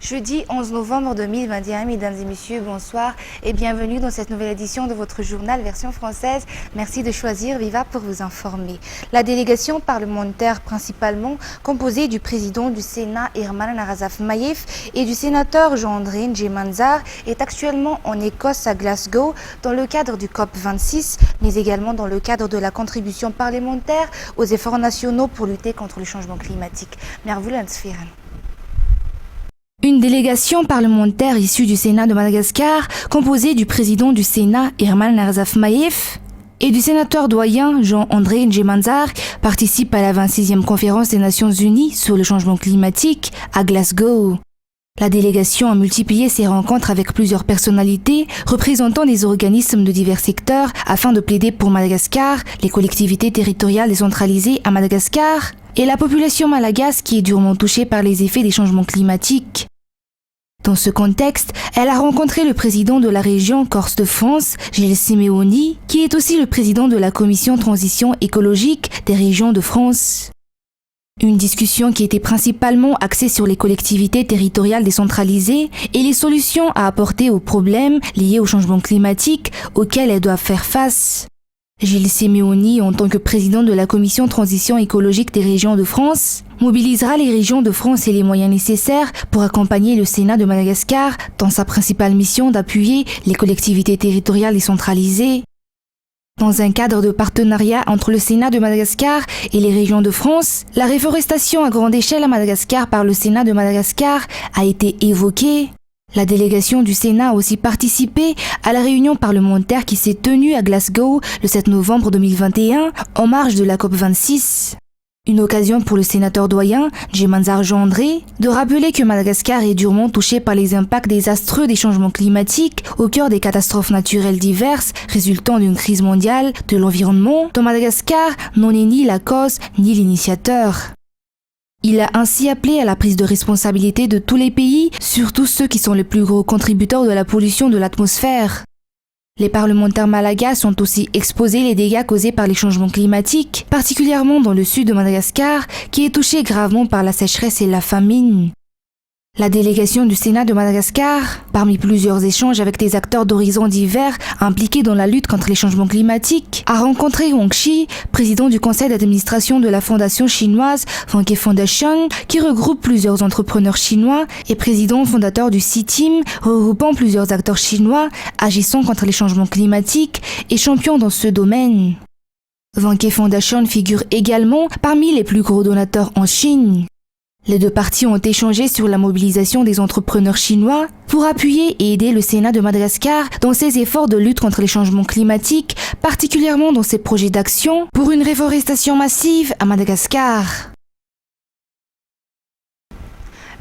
Jeudi 11 novembre 2021, mesdames et messieurs, bonsoir et bienvenue dans cette nouvelle édition de votre journal version française. Merci de choisir Viva pour vous informer. La délégation parlementaire principalement composée du président du Sénat Herman Narazaf Maïf et du sénateur Jean-André Ndjemanzar est actuellement en Écosse à Glasgow dans le cadre du COP26, mais également dans le cadre de la contribution parlementaire aux efforts nationaux pour lutter contre le changement climatique. Une délégation parlementaire issue du Sénat de Madagascar, composée du président du Sénat Herman Narazaf Maïf et du sénateur doyen Jean-André Ndjemanzar, participe à la 26e conférence des Nations Unies sur le changement climatique à Glasgow. La délégation a multiplié ses rencontres avec plusieurs personnalités représentant des organismes de divers secteurs afin de plaider pour Madagascar, les collectivités territoriales décentralisées à Madagascar et la population malagasy qui est durement touchée par les effets des changements climatiques. Dans ce contexte, elle a rencontré le président de la région Corse de France, Gilles Simeoni, qui est aussi le président de la commission transition écologique des régions de France. Une discussion qui était principalement axée sur les collectivités territoriales décentralisées et les solutions à apporter aux problèmes liés au changement climatique auxquels elles doivent faire face. Gilles Simeoni, en tant que président de la commission transition écologique des régions de France, mobilisera les régions de France et les moyens nécessaires pour accompagner le Sénat de Madagascar dans sa principale mission d'appuyer les collectivités territoriales décentralisées. Dans un cadre de partenariat entre le Sénat de Madagascar et les régions de France, la réforestation à grande échelle à Madagascar par le Sénat de Madagascar a été évoquée. La délégation du Sénat a aussi participé à la réunion parlementaire qui s'est tenue à Glasgow le 7 novembre 2021 en marge de la COP26. Une occasion pour le sénateur doyen, Ndjemanzar Jean-André, de rappeler que Madagascar est durement touché par les impacts désastreux des changements climatiques au cœur des catastrophes naturelles diverses résultant d'une crise mondiale de l'environnement dont Madagascar n'en est ni la cause ni l'initiateur. Il a ainsi appelé à la prise de responsabilité de tous les pays, surtout ceux qui sont les plus gros contributeurs de la pollution de l'atmosphère. Les parlementaires malagasy ont aussi exposé les dégâts causés par les changements climatiques, particulièrement dans le sud de Madagascar, qui est touché gravement par la sécheresse et la famine. La délégation du Sénat de Madagascar, parmi plusieurs échanges avec des acteurs d'horizons divers impliqués dans la lutte contre les changements climatiques, a rencontré Wang Xi, président du conseil d'administration de la fondation chinoise Vanke Foundation, qui regroupe plusieurs entrepreneurs chinois, et président fondateur du C-Team, regroupant plusieurs acteurs chinois agissant contre les changements climatiques et champions dans ce domaine. Vanke Foundation figure également parmi les plus gros donateurs en Chine. Les deux parties ont échangé sur la mobilisation des entrepreneurs chinois pour appuyer et aider le Sénat de Madagascar dans ses efforts de lutte contre les changements climatiques, particulièrement dans ses projets d'action pour une réforestation massive à Madagascar.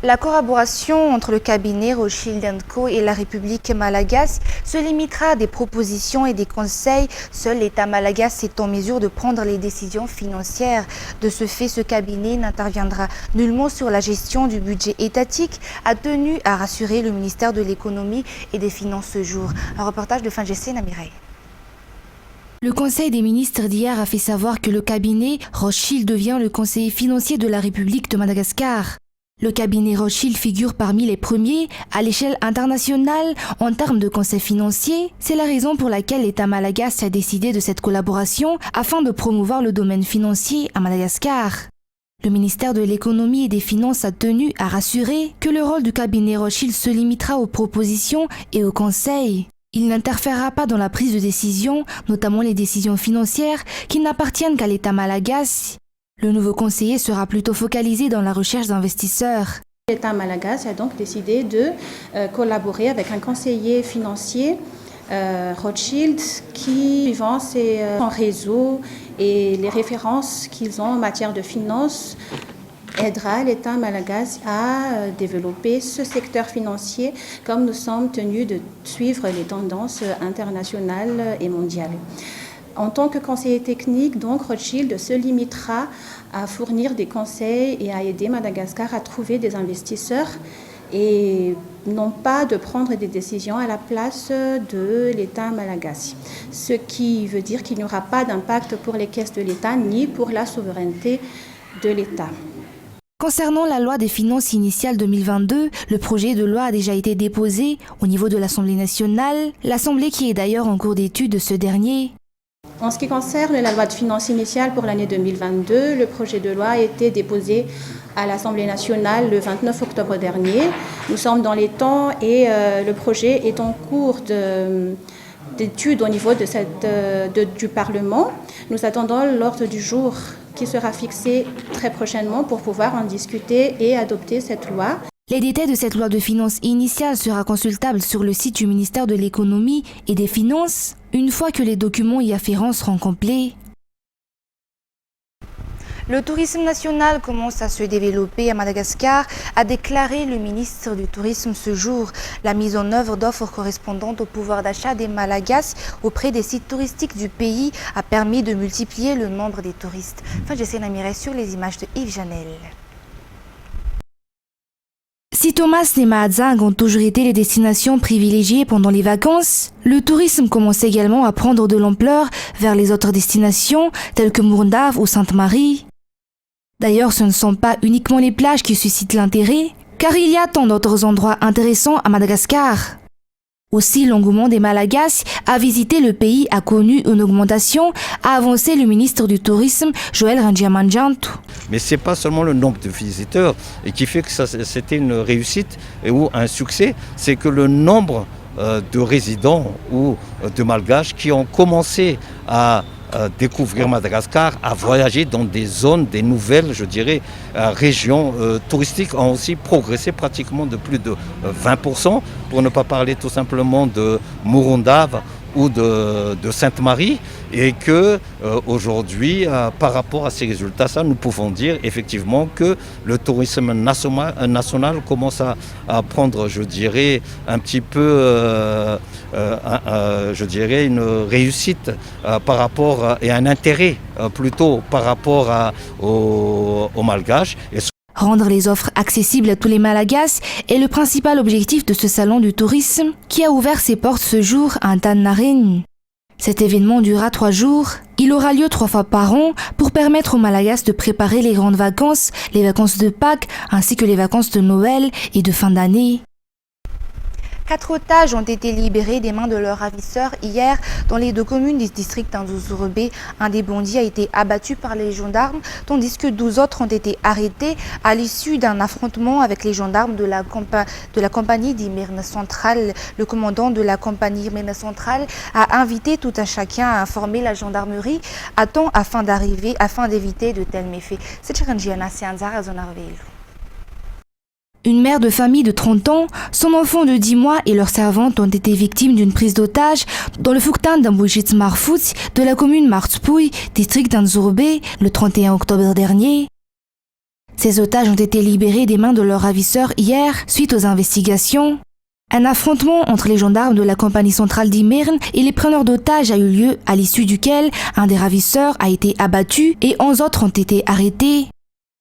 La collaboration entre le cabinet Rothschild & Co et la République malagasy se limitera à des propositions et des conseils. Seul l'État malagasy est en mesure de prendre les décisions financières. De ce fait, ce cabinet n'interviendra nullement sur la gestion du budget étatique, a tenu à rassurer le ministère de l'Économie et des Finances ce jour. Un reportage de Fangessé Namirai. Le Conseil des ministres d'hier a fait savoir que le cabinet Rothschild devient le conseiller financier de la République de Madagascar. Le cabinet Rothschild figure parmi les premiers à l'échelle internationale en termes de conseil financier. C'est la raison pour laquelle l'État malagasy a décidé de cette collaboration afin de promouvoir le domaine financier à Madagascar. Le ministère de l'Économie et des Finances a tenu à rassurer que le rôle du cabinet Rothschild se limitera aux propositions et aux conseils. Il n'interférera pas dans la prise de décision, notamment les décisions financières qui n'appartiennent qu'à l'État malagasy. Le nouveau conseiller sera plutôt focalisé dans la recherche d'investisseurs. L'État malagasy a donc décidé de collaborer avec un conseiller financier, Rothschild, qui, suivant son réseau et les références qu'ils ont en matière de finances, aidera l'État malagasy à développer ce secteur financier comme nous sommes tenus de suivre les tendances internationales et mondiales. En tant que conseiller technique, donc, Rothschild se limitera à fournir des conseils et à aider Madagascar à trouver des investisseurs et non pas de prendre des décisions à la place de l'État malagasy. Ce qui veut dire qu'il n'y aura pas d'impact pour les caisses de l'État ni pour la souveraineté de l'État. Concernant la loi des finances initiale 2022, le projet de loi a déjà été déposé au niveau de l'Assemblée nationale, l'Assemblée qui est d'ailleurs en cours d'étude de ce dernier. En ce qui concerne la loi de finances initiale pour l'année 2022, le projet de loi a été déposé à l'Assemblée nationale le 29 octobre dernier. Nous sommes dans les temps et le projet est en cours d'étude au niveau du Parlement. Nous attendons l'ordre du jour qui sera fixé très prochainement pour pouvoir en discuter et adopter cette loi. Les détails de cette loi de finances initiale sera consultable sur le site du ministère de l'Économie et des Finances une fois que les documents y afférents seront complets. Le tourisme national commence à se développer à Madagascar, a déclaré le ministre du Tourisme ce jour. La mise en œuvre d'offres correspondantes au pouvoir d'achat des Malagasy auprès des sites touristiques du pays a permis de multiplier le nombre des touristes. Enfin, j'essaie d'admirer sur les images de Yves Janel. Si Thomas et Mahazang ont toujours été les destinations privilégiées pendant les vacances, le tourisme commence également à prendre de l'ampleur vers les autres destinations telles que Mourndave ou Sainte-Marie. D'ailleurs, ce ne sont pas uniquement les plages qui suscitent l'intérêt, car il y a tant d'autres endroits intéressants à Madagascar. Aussi, l'engouement des Malagasy à visiter le pays a connu une augmentation, a avancé le ministre du Tourisme, Joël Rangiamanjantu. Mais ce n'est pas seulement le nombre de visiteurs qui fait que c'était une réussite ou un succès, c'est que le nombre de résidents ou de Malgaches qui ont commencé à découvrir Madagascar, à voyager dans des zones, des nouvelles, je dirais, régions touristiques ont aussi progressé pratiquement de plus de 20%, pour ne pas parler tout simplement de Murundave ou de Sainte-Marie, et que aujourd'hui, par rapport à ces résultats, nous pouvons dire effectivement que le tourisme national commence à prendre, je dirais, un petit peu, je dirais, une réussite par rapport et un intérêt plutôt par rapport aux Malgaches. Rendre les offres accessibles à tous les Malagasy est le principal objectif de ce salon du tourisme qui a ouvert ses portes ce jour à Antananarivo. Cet événement durera 3 jours. Il aura lieu 3 fois par an pour permettre aux Malagasy de préparer les grandes vacances, les vacances de Pâques ainsi que les vacances de Noël et de fin d'année. 4 otages ont été libérés des mains de leurs ravisseurs hier dans les 2 communes du district d'Anzouzourbé. Un des bandits a été abattu par les gendarmes, tandis que 12 autres ont été arrêtés à l'issue d'un affrontement avec les gendarmes de la compagnie d'Imirne Centrale. Le commandant de la compagnie Imirne Centrale a invité tout un chacun à informer la gendarmerie à temps afin d'éviter de tels méfaits. C'est Chirangiana Sianzara Zonarvelo. Une mère de famille de 30 ans, son enfant de 10 mois et leur servante ont été victimes d'une prise d'otage dans le Fuktan d'Ambouchitz Marfout de la commune Martspouy, district d'Anzourbe, le 31 octobre dernier. Ces otages ont été libérés des mains de leurs ravisseurs hier suite aux investigations. Un affrontement entre les gendarmes de la compagnie centrale d'Imirne et les preneurs d'otages a eu lieu à l'issue duquel un des ravisseurs a été abattu et 11 autres ont été arrêtés.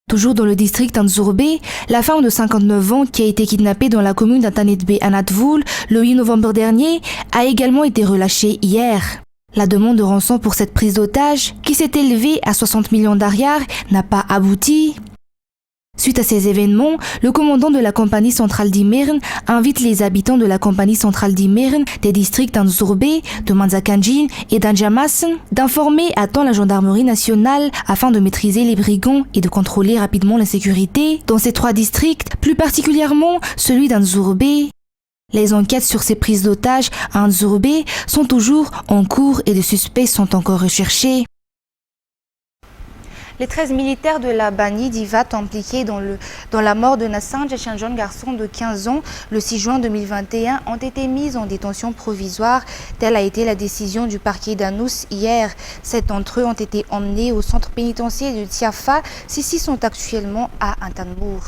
Toujours dans le district d'Anzourbe, la femme de 59 ans qui a été kidnappée dans la commune d'Antanetbe Anatvoul le 8 novembre dernier a également été relâchée hier. La demande de rançon pour cette prise d'otage, qui s'est élevée à 60 millions d'ariars, n'a pas abouti. Suite à ces événements, le commandant de la compagnie centrale d'Imirne invite les habitants de la compagnie centrale d'Imirne des districts d'Anzourbe, de Manzakanjin et d'Anjamasen d'informer à temps la gendarmerie nationale afin de maîtriser les brigands et de contrôler rapidement la sécurité dans ces 3 districts, plus particulièrement celui d'Anzourbe. Les enquêtes sur ces prises d'otages à Anzourbe sont toujours en cours et des suspects sont encore recherchés. Les 13 militaires de la Bani d'Ivat impliqués dans la mort de Nassanj et un jeune garçon de 15 ans le 6 juin 2021 ont été mis en détention provisoire. Telle a été la décision du parquet d'Anous hier. 7 d'entre eux ont été emmenés au centre pénitentiaire de Tiafa. 6 sont actuellement à Antanmour.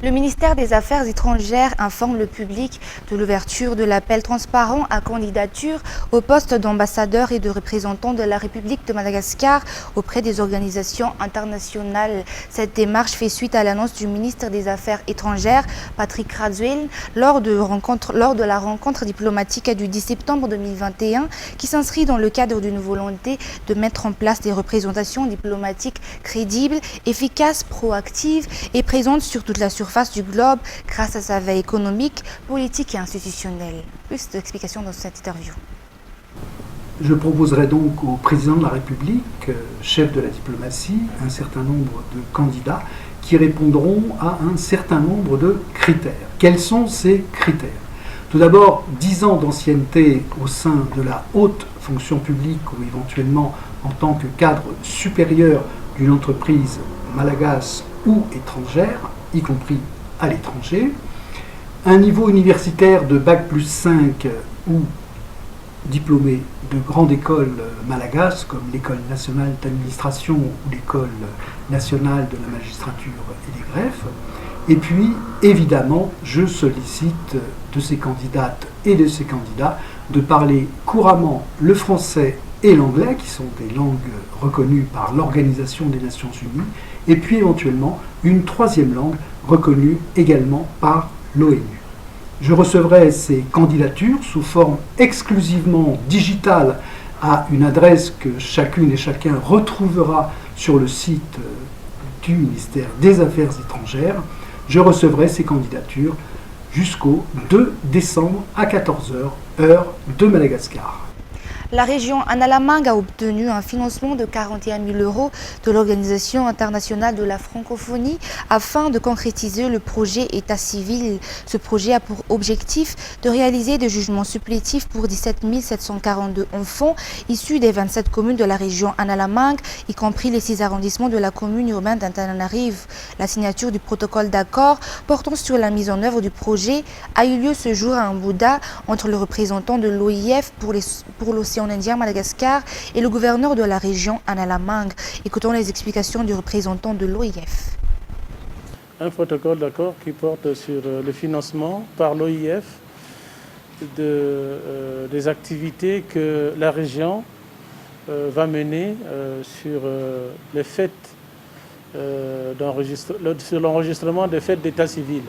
Le ministère des Affaires étrangères informe le public de l'ouverture de l'appel transparent à candidature au poste d'ambassadeur et de représentant de la République de Madagascar auprès des organisations internationales. Cette démarche fait suite à l'annonce du ministre des Affaires étrangères, Patrick Radziwiłł, lors de la rencontre diplomatique du 10 septembre 2021 qui s'inscrit dans le cadre d'une volonté de mettre en place des représentations diplomatiques crédibles, efficaces, proactives et présentes sur toute la surface du globe grâce à sa veille économique, politique et institutionnelle. Plus d'explications dans cette interview. Je proposerai donc au président de la République, chef de la diplomatie, un certain nombre de candidats qui répondront à un certain nombre de critères. Quels sont ces critères? Tout d'abord, 10 ans d'ancienneté au sein de la haute fonction publique ou éventuellement en tant que cadre supérieur d'une entreprise malagasy ou étrangère, y compris à l'étranger, un niveau universitaire de Bac+5 ou diplômé de grande école malagasy comme l'École nationale d'administration ou l'École nationale de la magistrature et des greffes. Et puis, évidemment, je sollicite de ces candidates et de ces candidats de parler couramment le français et l'anglais, qui sont des langues reconnues par l'Organisation des Nations Unies, et puis éventuellement une troisième langue reconnue également par l'ONU. Je recevrai ces candidatures sous forme exclusivement digitale à une adresse que chacune et chacun retrouvera sur le site du ministère des Affaires étrangères. Je recevrai ces candidatures jusqu'au 2 décembre à 14h, heure de Madagascar. La région Analamang a obtenu un financement de 41 000 € de l'Organisation internationale de la francophonie afin de concrétiser le projet État civil. Ce projet a pour objectif de réaliser des jugements supplétifs pour 17 742 enfants issus des 27 communes de la région Analamang, y compris les 6 arrondissements de la commune urbaine d'Antananarivo. La signature du protocole d'accord portant sur la mise en œuvre du projet a eu lieu ce jour à Mbouda entre le représentant de l'OIF pour l'océan Indien Madagascar et le gouverneur de la région Analamang. Écoutons les explications du représentant de l'OIF. Un protocole d'accord qui porte sur le financement par l'OIF des activités que la région va mener sur les fêtes sur l'enregistrement des fêtes d'état civil.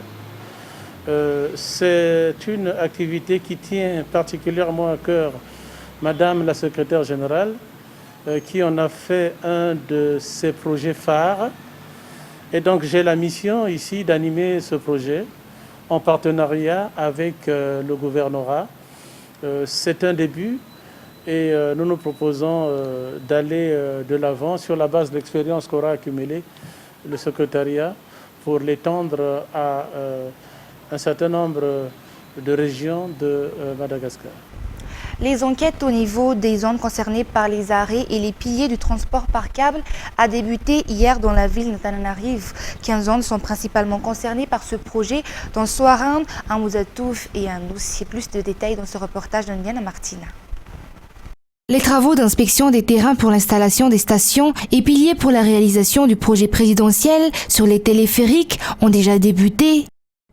C'est une activité qui tient particulièrement à cœur Madame la secrétaire générale, qui en a fait un de ses projets phares. Et donc j'ai la mission ici d'animer ce projet en partenariat avec le gouvernorat. C'est un début et nous nous proposons d'aller de l'avant sur la base de l'expérience qu'aura accumulée le secrétariat pour l'étendre à un certain nombre de régions de Madagascar. Les enquêtes au niveau des zones concernées par les arrêts et les piliers du transport par câble a débuté hier dans la ville d'Antananarivo. 15 zones sont principalement concernées par ce projet, dont Soaran, Amuzatouf et Anous. Plus de détails dans ce reportage d'Andiana Martina. Les travaux d'inspection des terrains pour l'installation des stations et piliers pour la réalisation du projet présidentiel sur les téléphériques ont déjà débuté.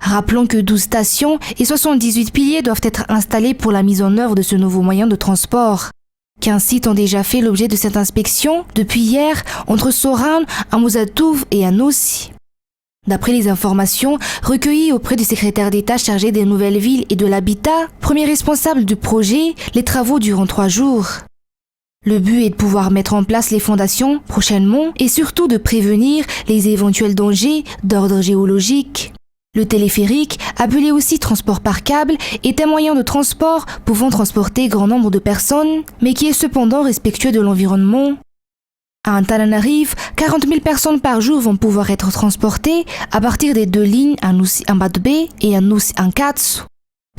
Rappelons que 12 stations et 78 piliers doivent être installés pour la mise en œuvre de ce nouveau moyen de transport. 15 sites ont déjà fait l'objet de cette inspection depuis hier entre Soran, Amuzatouf et Anous. D'après les informations recueillies auprès du secrétaire d'État chargé des nouvelles villes et de l'habitat, premier responsable du projet, les travaux durent 3 jours. Le but est de pouvoir mettre en place les fondations prochainement et surtout de prévenir les éventuels dangers d'ordre géologique. Le téléphérique, appelé aussi transport par câble, est un moyen de transport pouvant transporter grand nombre de personnes, mais qui est cependant respectueux de l'environnement. À Antananarivo, 40 000 personnes par jour vont pouvoir être transportées à partir des 2 lignes Anous-Mbadbe et Anous-Ankatsu.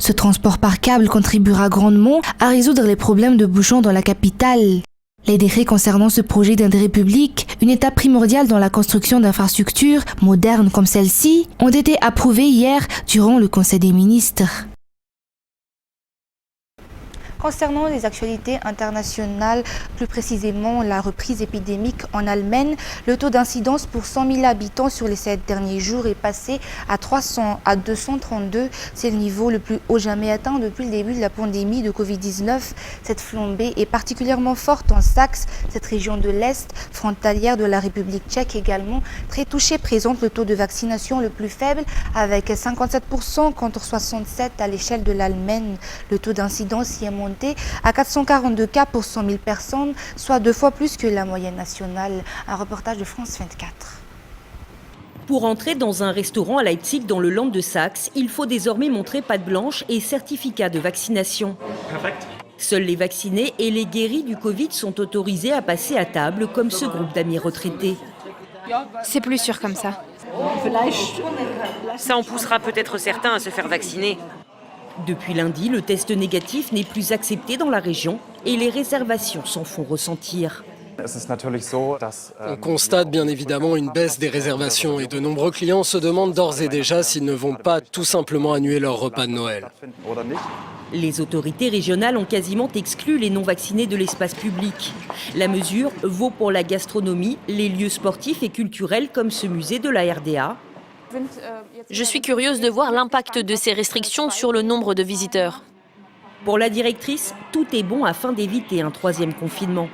Ce transport par câble contribuera grandement à résoudre les problèmes de bouchons dans la capitale. Les décrets concernant ce projet d'intérêt public, une étape primordiale dans la construction d'infrastructures modernes comme celle-ci, ont été approuvés hier durant le Conseil des ministres. Concernant les actualités internationales, plus précisément la reprise épidémique en Allemagne, le taux d'incidence pour 100 000 habitants sur les 7 derniers jours est passé à 232. C'est le niveau le plus haut jamais atteint depuis le début de la pandémie de Covid-19. Cette flambée est particulièrement forte en Saxe, cette région de l'Est, frontalière de la République tchèque également, très touchée, présente le taux de vaccination le plus faible avec 57% contre 67% à l'échelle de l'Allemagne. Le taux d'incidence y est monté à 442 cas pour 100 000 personnes, soit 2 fois plus que la moyenne nationale. Un reportage de France 24. Pour entrer dans un restaurant à Leipzig dans le Land de Saxe, il faut désormais montrer patte blanche et certificat de vaccination. Perfect. Seuls les vaccinés et les guéris du Covid sont autorisés à passer à table, comme ce groupe d'amis retraités. C'est plus sûr comme ça. Ça en poussera peut-être certains à se faire vacciner. Depuis lundi, le test négatif n'est plus accepté dans la région et les réservations s'en font ressentir. On constate bien évidemment une baisse des réservations et de nombreux clients se demandent d'ores et déjà s'ils ne vont pas tout simplement annuler leur repas de Noël. Les autorités régionales ont quasiment exclu les non-vaccinés de l'espace public. La mesure vaut pour la gastronomie, les lieux sportifs et culturels comme ce musée de la RDA. Je suis curieuse de voir l'impact de ces restrictions sur le nombre de visiteurs. Pour la directrice, tout est bon afin d'éviter un 3e confinement.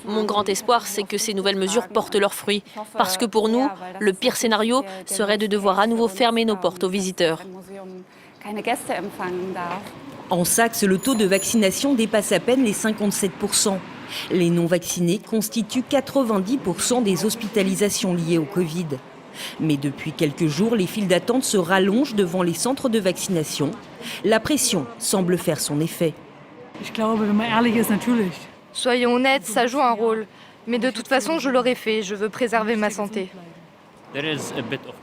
Mon grand espoir, c'est que ces nouvelles mesures portent leurs fruits. Parce que pour nous, le pire scénario serait de devoir à nouveau fermer nos portes aux visiteurs. En Saxe, le taux de vaccination dépasse à peine les 57%. Les non-vaccinés constituent 90% des hospitalisations liées au Covid. Mais depuis quelques jours, les files d'attente se rallongent devant les centres de vaccination. La pression semble faire son effet. Soyons honnêtes, ça joue un rôle. Mais de toute façon, je l'aurais fait. Je veux préserver ma santé.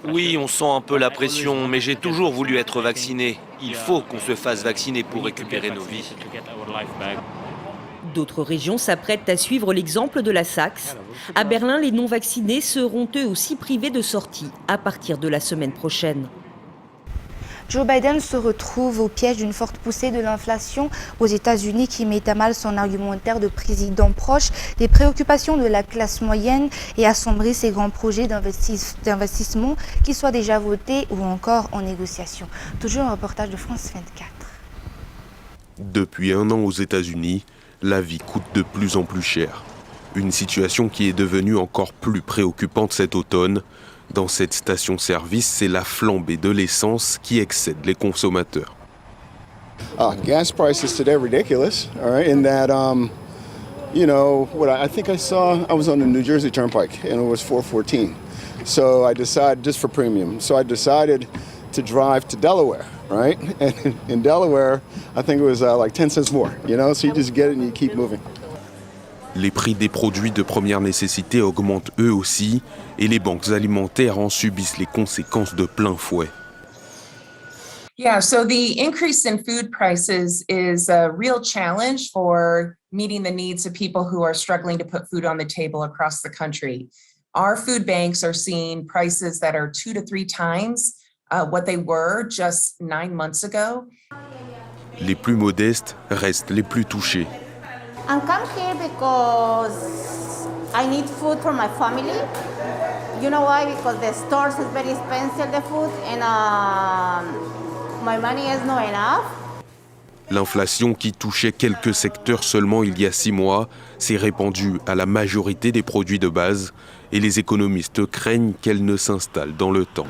Oui, on sent un peu la pression, mais j'ai toujours voulu être vacciné. Il faut qu'on se fasse vacciner pour récupérer nos vies. D'autres régions s'apprêtent à suivre l'exemple de la Saxe. À Berlin, les non-vaccinés seront eux aussi privés de sortie à partir de la semaine prochaine. Joe Biden se retrouve au piège d'une forte poussée de l'inflation aux États-Unis qui met à mal son argumentaire de président proche des préoccupations de la classe moyenne et assombrit ses grands projets d'investissement, qu'ils soient déjà votés ou encore en négociation. Toujours un reportage de France 24. Depuis 1 an aux États-Unis, la vie coûte de plus en plus cher. Une situation qui est devenue encore plus préoccupante cet automne. Dans cette station-service, c'est la flambée de l'essence qui excède les consommateurs. Gas prices today are ridiculous, all right, in that, I think I was on the New Jersey Turnpike and it was $4.14. So I decided, just for premium, to drive to Delaware, right? And in Delaware, I think it was like 10 cents more, so you just get it and you keep moving. Les prix des produits de première nécessité augmentent eux aussi et les banques alimentaires en subissent les conséquences de plein fouet. Yeah, so the increase in food prices is a real challenge for meeting the needs of people who are struggling to put food on the table across the country. Our food banks are seeing prices that are 2 to 3 times what they were just 9 months ago. Les plus modestes restent les plus touchés. I'm come here because I need food for my family. You know why? Because the stores is very expensive, the food, and my money is not enough. L'inflation qui touchait quelques secteurs seulement il y a 6 mois s'est répandue à la majorité des produits de base et les économistes craignent qu'elle ne s'installe dans le temps.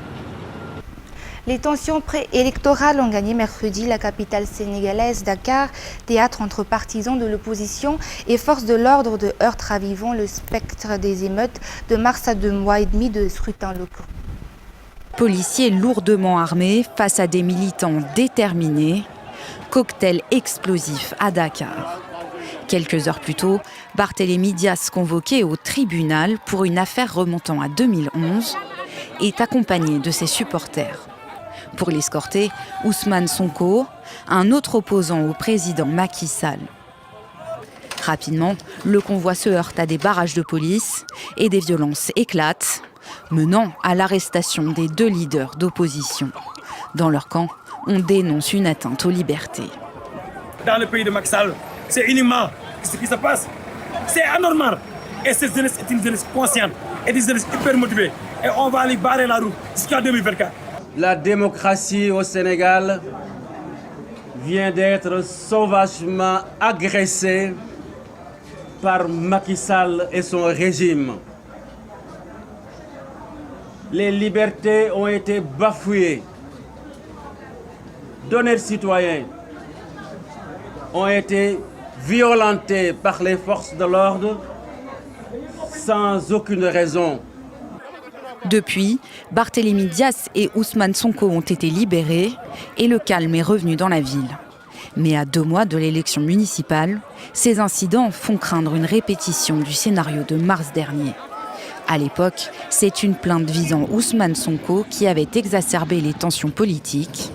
Les tensions préélectorales ont gagné mercredi la capitale sénégalaise, Dakar, théâtre entre partisans de l'opposition et forces de l'ordre de heurtent ravivant le spectre des émeutes de mars à 2 mois et demi de scrutins locaux. Policiers lourdement armés face à des militants déterminés, cocktail explosif à Dakar. Quelques heures plus tôt, Barthélémy Dias, convoqué au tribunal pour une affaire remontant à 2011, est accompagné de ses supporters. Pour l'escorter, Ousmane Sonko, un autre opposant au président Macky Sall. Rapidement, le convoi se heurte à des barrages de police et des violences éclatent, menant à l'arrestation des 2 leaders d'opposition. Dans leur camp, On dénonce une atteinte aux libertés. Dans le pays de Macky Sall, c'est inhumain ce qui se passe. C'est anormal. Et cette jeunesse est une jeunesse consciente et une jeunesse hyper motivée. Et on va aller barrer la route jusqu'en 2024. La démocratie au Sénégal vient d'être sauvagement agressée par Macky Sall et son régime. Les libertés ont été bafouées. D'honnêtes citoyens ont été violentés par les forces de l'ordre sans aucune raison. Depuis, Barthélémy Dias et Ousmane Sonko ont été libérés et le calme est revenu dans la ville. Mais à 2 mois de l'élection municipale, ces incidents font craindre une répétition du scénario de mars dernier. À l'époque, c'est une plainte visant Ousmane Sonko qui avait exacerbé les tensions politiques.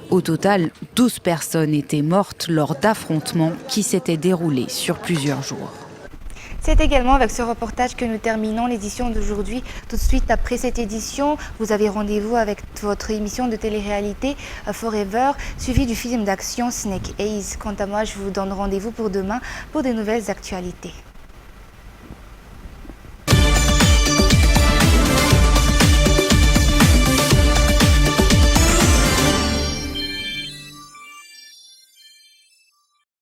Au total, 12 personnes étaient mortes lors d'affrontements qui s'étaient déroulés sur plusieurs jours. C'est également avec ce reportage que nous terminons l'édition d'aujourd'hui. Tout de suite après cette édition, vous avez rendez-vous avec votre émission de télé-réalité Forever, suivi du film d'action Snake Eyes. Quant à moi, je vous donne rendez-vous pour demain pour de nouvelles actualités.